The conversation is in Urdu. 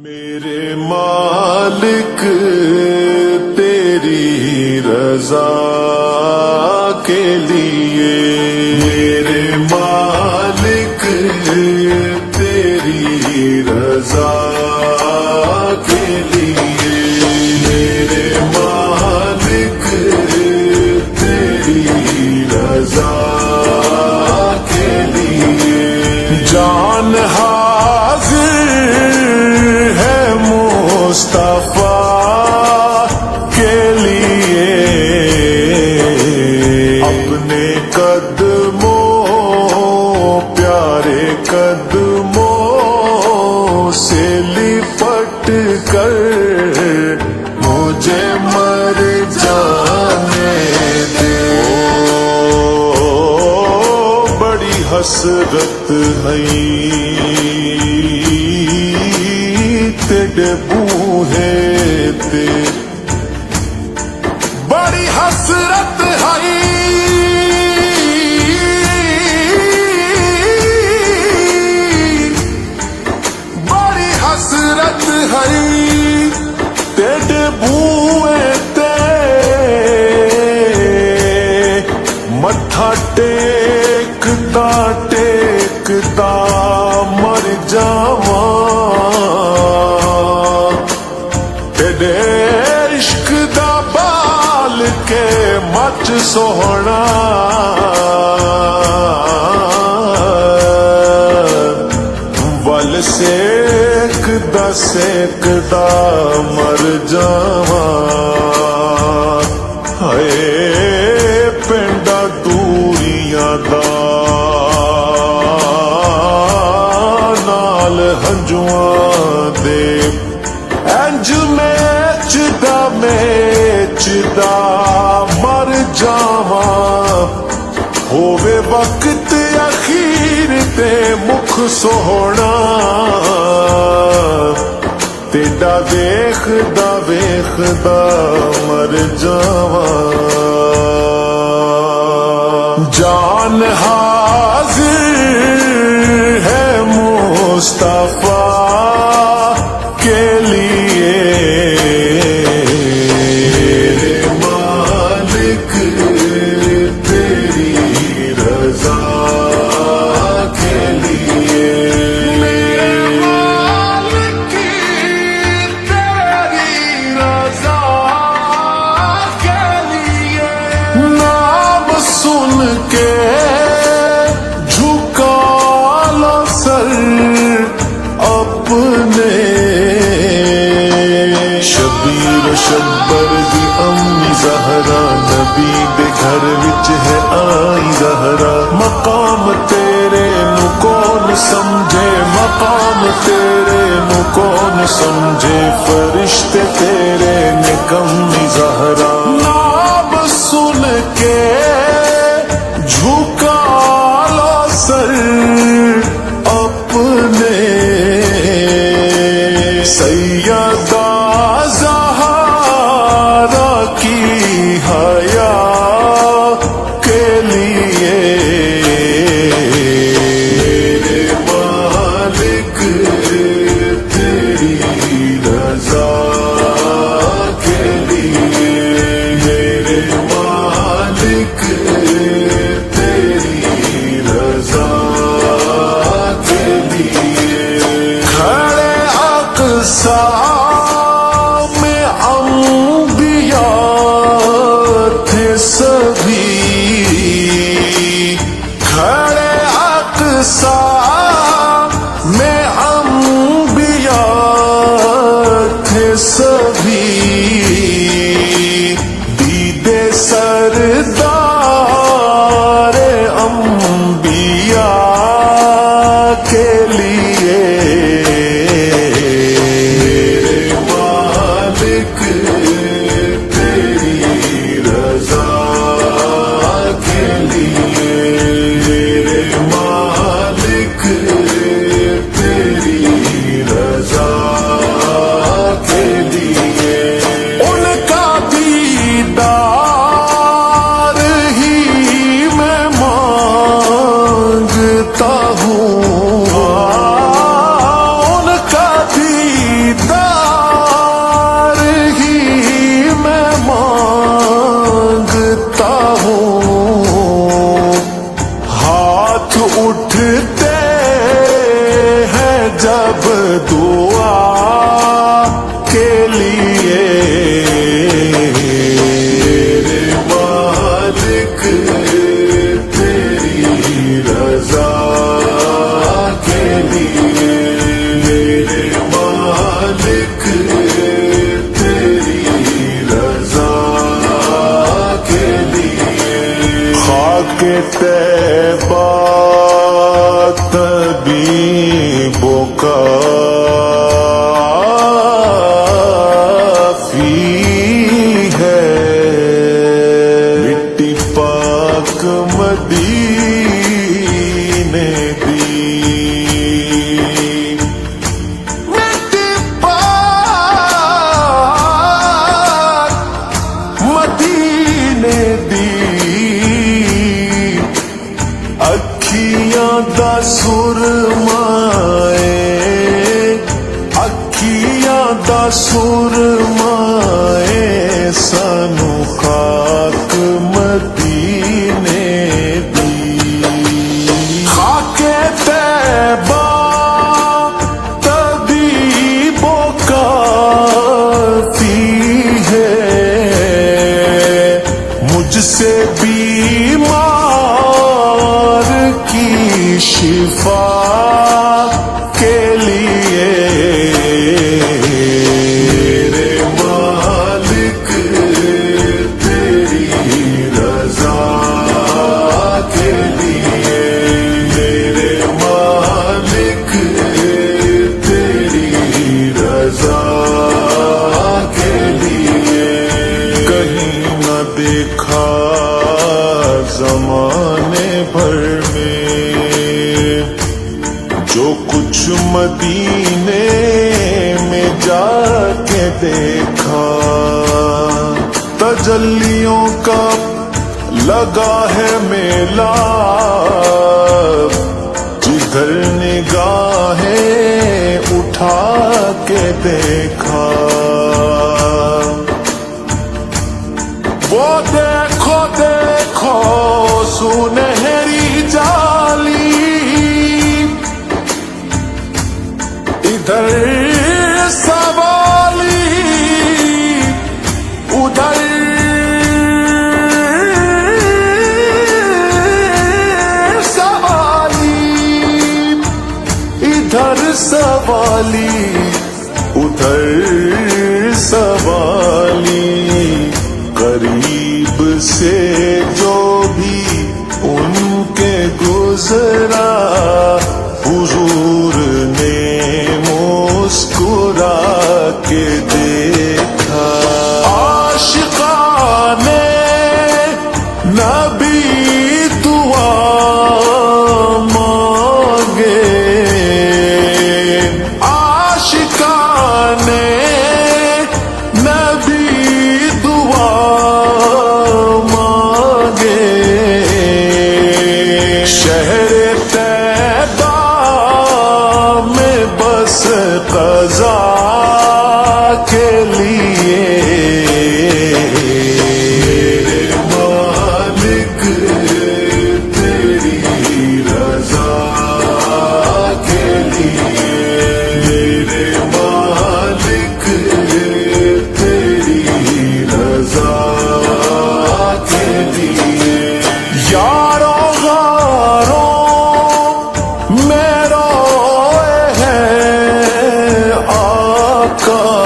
میرے مالک تیری رضا کے لیے، میرے مالک تیری رضا کے لیے، میرے مالک تیری رضا کے لیے جان حاضر ہے مصطفیٰ کے لیے، اپنے قدموں پیارے قدموں سے لپٹ کر مجھے مر جانے دے، بڑی حسرت ہے تیرے بوہے تے، بڑی حسرت ہے بڑی حسرت ہے تیرے بوہے تے، متھا ٹیکتا ٹیکتا مر جاواں، عشق دا بال کے مچ سوہنا ول سیکدا سیکدا مر جاواں، ہائے پنڈا دوریاں دا نال ہنجواں دے، انج میچدا مر جاواں، ہووے وقت اخیر تے مکھ سوہنا، تیڈا ویکھدا ویکھدا مر جاواں، جان حاضر ہے مصطفیٰ کے لیے، شبر دی امی زہرا نبی دے گھر وچ ہے آئی زہرا، مقام تیرے نو کون سمجھے، مقام تیرے نو کون سمجھے، فرشتے تیرے نے کمی زہرا، نام سن کے جھکا لو سر اپنے، سیدہ حیا کے لیے، میرے مالک تیری رضا کے لیے، میرے مالک تیری رضا کے لیے، کھڑے اقصی میں سبھی، کھڑے اقصی میں انبیاء تھے سبھی، دیدے سردار انبیاء کے لیے، ਸਾਡਾ ਸੁਰਮਾਏ ਸਾਨੂੰ ਖਾਕ ਮਦੀਨੇ ਦੀ ਖਾਕੇ ਤੈਬਾ ਤਬੀਬੋ ਕਾਫੀ ہے مجھ سے بیمار کی شفا کے لیے میرے مالک تیری رضا کے لیے میرے مالک تیری رضا کے لیے کہیں نہ دیکھا زمانے بھر میں جو کچھ مدینے میں جا کے دیکھا تجلیوں کا لگا ہے میلہ جدھر نگاہیں اٹھا کے دیکھا وہ دیکھو دیکھو سنہری جالی ادھر سوالی ادھر سوالی ادھر سوالی ادھر سوالی قریب سے جو بھی ان کے گزرا حضور نے مسکرا کے دیکھا عاشقان نبی دعا مانگے عاشقان نبی دعا مانگے شہر طیبہ میں بس قضا کے لیے میرے مالک تیری رضا کے لیے میرے مالک تیری رضا کے لیے یارو غاروں میرا ہے آقا